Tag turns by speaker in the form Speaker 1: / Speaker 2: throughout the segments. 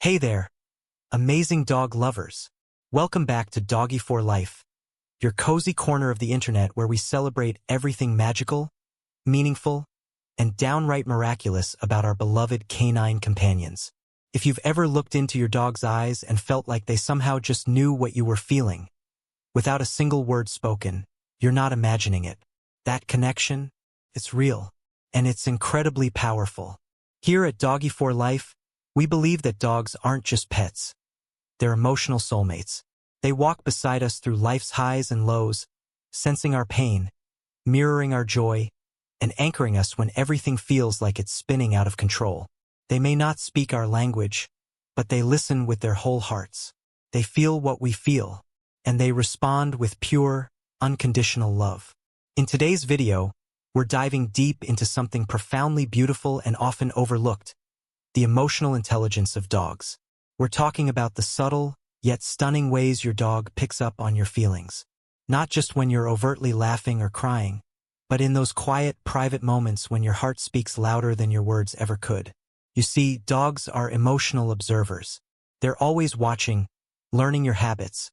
Speaker 1: Hey there, amazing dog lovers. Welcome back to Doggy for Life, your cozy corner of the internet where we celebrate everything magical, meaningful, and downright miraculous about our beloved canine companions. If you've ever looked into your dog's eyes and felt like they somehow just knew what you were feeling, without a single word spoken, you're not imagining it. That connection, it's real, and it's incredibly powerful. Here at Doggy for Life, we believe that dogs aren't just pets. They're emotional soulmates. They walk beside us through life's highs and lows, sensing our pain, mirroring our joy, and anchoring us when everything feels like it's spinning out of control. They may not speak our language, but they listen with their whole hearts. They feel what we feel, and they respond with pure, unconditional love. In today's video, we're diving deep into something profoundly beautiful and often overlooked: the emotional intelligence of dogs. We're talking about the subtle, yet stunning ways your dog picks up on your feelings. Not just when you're overtly laughing or crying, but in those quiet, private moments when your heart speaks louder than your words ever could. You see, dogs are emotional observers. They're always watching, learning your habits,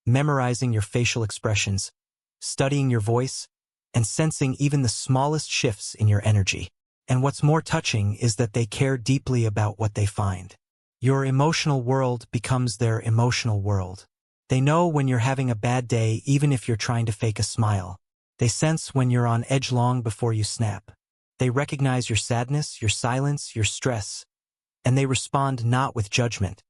Speaker 1: memorizing your facial expressions, studying your voice, and sensing even the smallest shifts in your energy. And what's more touching is that they care deeply about what they find. Your emotional world becomes their emotional world. They know when you're having a bad day even if you're trying to fake a smile. They sense when you're on edge long before you snap. They recognize your sadness, your silence, your stress, and they respond not with judgment,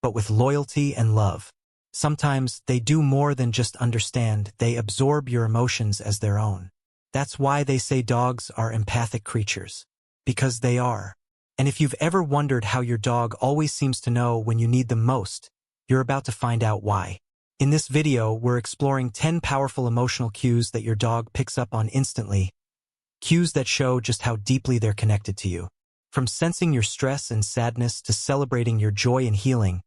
Speaker 1: but with loyalty and love. Sometimes they do more than just understand, they absorb your emotions as their own. That's why they say dogs are empathic creatures. Because they are. And if you've ever wondered how your dog always seems to know when you need them most, you're about to find out why. In this video, we're exploring 10 powerful emotional cues that your dog picks up on instantly, cues that show just how deeply they're connected to you. From sensing your stress and sadness to celebrating your joy and healing,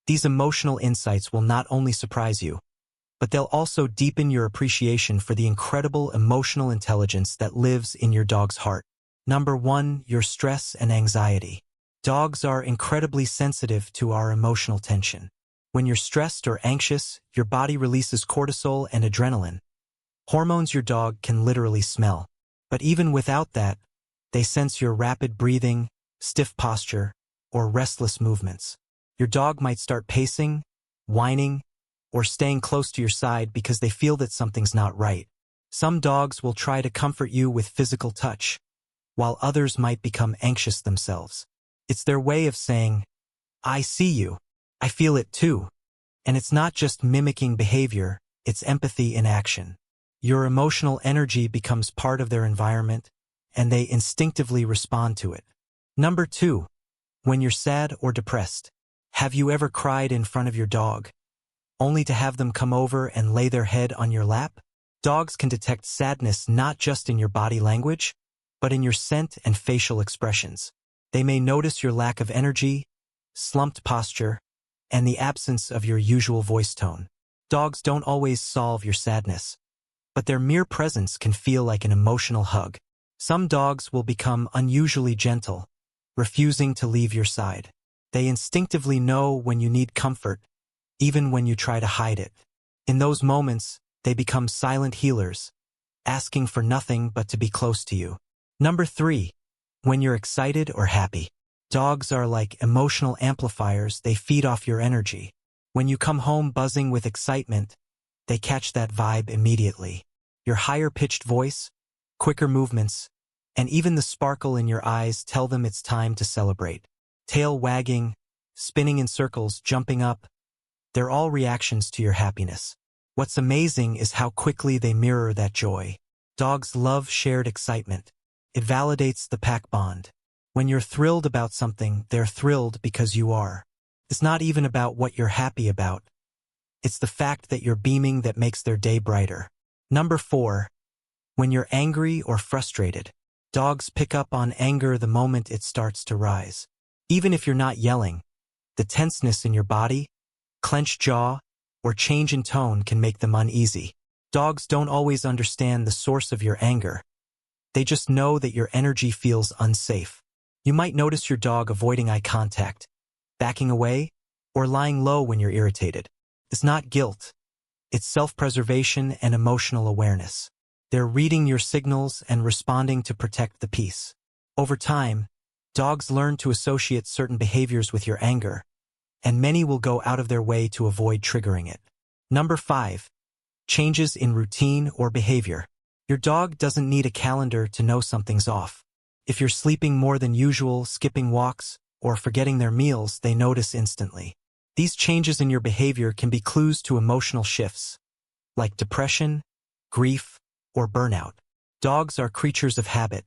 Speaker 1: these emotional insights will not only surprise you, but they'll also deepen your appreciation for the incredible emotional intelligence that lives in your dog's heart. Number 1, your stress and anxiety. Dogs are incredibly sensitive to our emotional tension. When you're stressed or anxious, your body releases cortisol and adrenaline, hormones your dog can literally smell. But even without that, they sense your rapid breathing, stiff posture, or restless movements. Your dog might start pacing, whining, or staying close to your side because they feel that something's not right. Some dogs will try to comfort you with physical touch, while others might become anxious themselves. It's their way of saying, "I see you. I feel it too." And it's not just mimicking behavior, it's empathy in action. Your emotional energy becomes part of their environment, and they instinctively respond to it. Number 2, when you're sad or depressed. Have you ever cried in front of your dog, only to have them come over and lay their head on your lap? Dogs can detect sadness not just in your body language, but in your scent and facial expressions. They may notice your lack of energy, slumped posture, and the absence of your usual voice tone. Dogs don't always solve your sadness, but their mere presence can feel like an emotional hug. Some dogs will become unusually gentle, refusing to leave your side. They instinctively know when you need comfort, even when you try to hide it. In those moments, they become silent healers, asking for nothing but to be close to you. Number 3, when you're excited or happy. Dogs are like emotional amplifiers, they feed off your energy. When you come home buzzing with excitement, they catch that vibe immediately. Your higher-pitched voice, quicker movements, and even the sparkle in your eyes tell them it's time to celebrate. Tail wagging, spinning in circles, jumping up, they're all reactions to your happiness. What's amazing is how quickly they mirror that joy. Dogs love shared excitement. It validates the pack bond. When you're thrilled about something, they're thrilled because you are. It's not even about what you're happy about. It's the fact that you're beaming that makes their day brighter. Number 4, when you're angry or frustrated. Dogs pick up on anger the moment it starts to rise. Even if you're not yelling, the tenseness in your body, clenched jaw, or change in tone can make them uneasy. Dogs don't always understand the source of your anger. They just know that your energy feels unsafe. You might notice your dog avoiding eye contact, backing away, or lying low when you're irritated. It's not guilt. It's self-preservation and emotional awareness. They're reading your signals and responding to protect the peace. Over time, dogs learn to associate certain behaviors with your anger, and many will go out of their way to avoid triggering it. Number 5. Changes in routine or behavior. Your dog doesn't need a calendar to know something's off. If you're sleeping more than usual, skipping walks, or forgetting their meals, they notice instantly. These changes in your behavior can be clues to emotional shifts, like depression, grief, or burnout. Dogs are creatures of habit,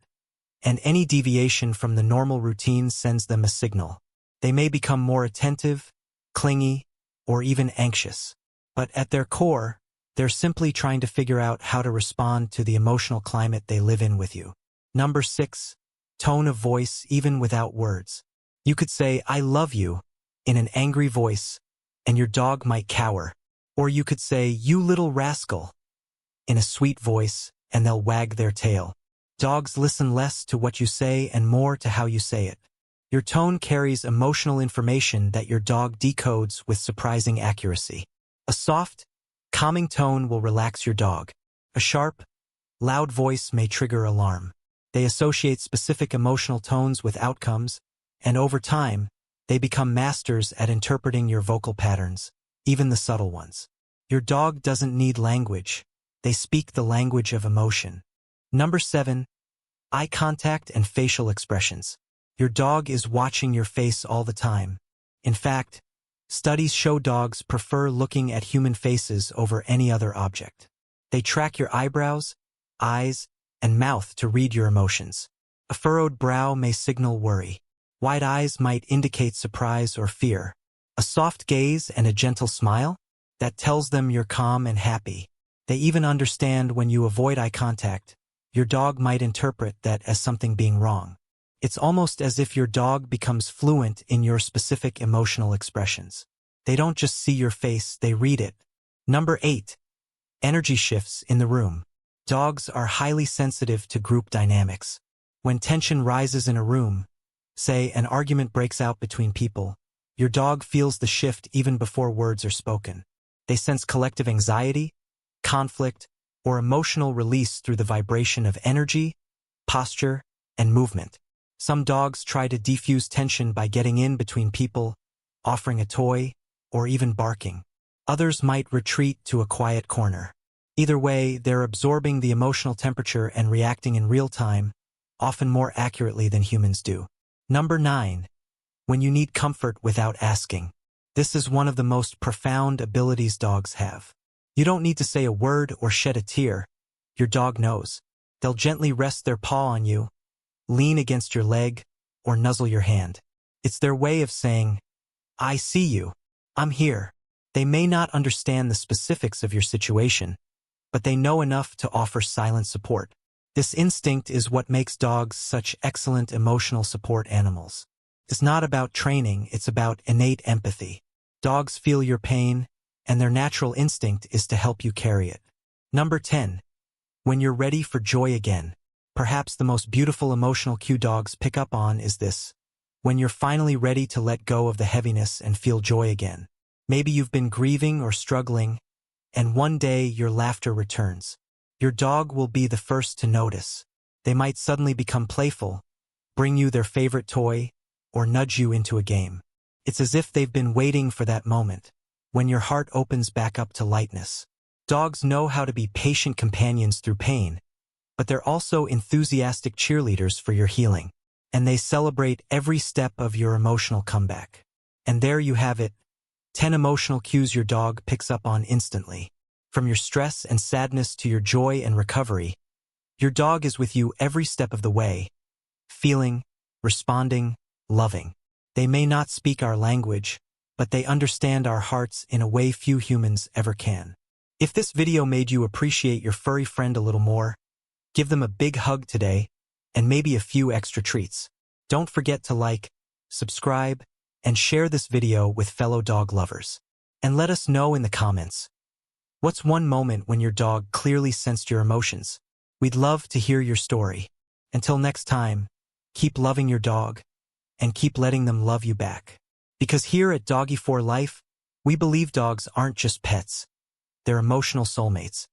Speaker 1: and any deviation from the normal routine sends them a signal. They may become more attentive, clingy, or even anxious. But at their core, they're simply trying to figure out how to respond to the emotional climate they live in with you. Number 6. Tone of voice even without words. You could say, "I love you," in an angry voice, and your dog might cower. Or you could say, "You little rascal," in a sweet voice, and they'll wag their tail. Dogs listen less to what you say and more to how you say it. Your tone carries emotional information that your dog decodes with surprising accuracy. A soft, calming tone will relax your dog. A sharp, loud voice may trigger alarm. They associate specific emotional tones with outcomes, and over time, they become masters at interpreting your vocal patterns, even the subtle ones. Your dog doesn't need language. They speak the language of emotion. Number 7. Eye contact and facial expressions. Your dog is watching your face all the time. In fact, studies show dogs prefer looking at human faces over any other object. They track your eyebrows, eyes, and mouth to read your emotions. A furrowed brow may signal worry. Wide eyes might indicate surprise or fear. A soft gaze and a gentle smile? That tells them you're calm and happy. They even understand when you avoid eye contact. Your dog might interpret that as something being wrong. It's almost as if your dog becomes fluent in your specific emotional expressions. They don't just see your face, they read it. Number 8. Energy shifts in the room. Dogs are highly sensitive to group dynamics. When tension rises in a room, say an argument breaks out between people, your dog feels the shift even before words are spoken. They sense collective anxiety, conflict, or emotional release through the vibration of energy, posture, and movement. Some dogs try to defuse tension by getting in between people, offering a toy, or even barking. Others might retreat to a quiet corner. Either way, they're absorbing the emotional temperature and reacting in real time, often more accurately than humans do. Number 9. When you need comfort without asking. This is one of the most profound abilities dogs have. You don't need to say a word or shed a tear. Your dog knows. They'll gently rest their paw on you, lean against your leg, or nuzzle your hand. It's their way of saying, "I see you. I'm here." They may not understand the specifics of your situation, but they know enough to offer silent support. This instinct is what makes dogs such excellent emotional support animals. It's not about training, it's about innate empathy. Dogs feel your pain, and their natural instinct is to help you carry it. Number 10. When you're ready for joy again. Perhaps the most beautiful emotional cue dogs pick up on is this. When you're finally ready to let go of the heaviness and feel joy again. Maybe you've been grieving or struggling, and one day your laughter returns. Your dog will be the first to notice. They might suddenly become playful, bring you their favorite toy, or nudge you into a game. It's as if they've been waiting for that moment, when your heart opens back up to lightness. Dogs know how to be patient companions through pain, but they're also enthusiastic cheerleaders for your healing, and they celebrate every step of your emotional comeback. And there you have it, 10 emotional cues your dog picks up on instantly. From your stress and sadness to your joy and recovery, your dog is with you every step of the way, feeling, responding, loving. They may not speak our language, but they understand our hearts in a way few humans ever can. If this video made you appreciate your furry friend a little more, give them a big hug today, and maybe a few extra treats. Don't forget to like, subscribe, and share this video with fellow dog lovers. And let us know in the comments, what's one moment when your dog clearly sensed your emotions? We'd love to hear your story. Until next time, keep loving your dog, and keep letting them love you back. Because here at Doggy for Life, we believe dogs aren't just pets. They're emotional soulmates.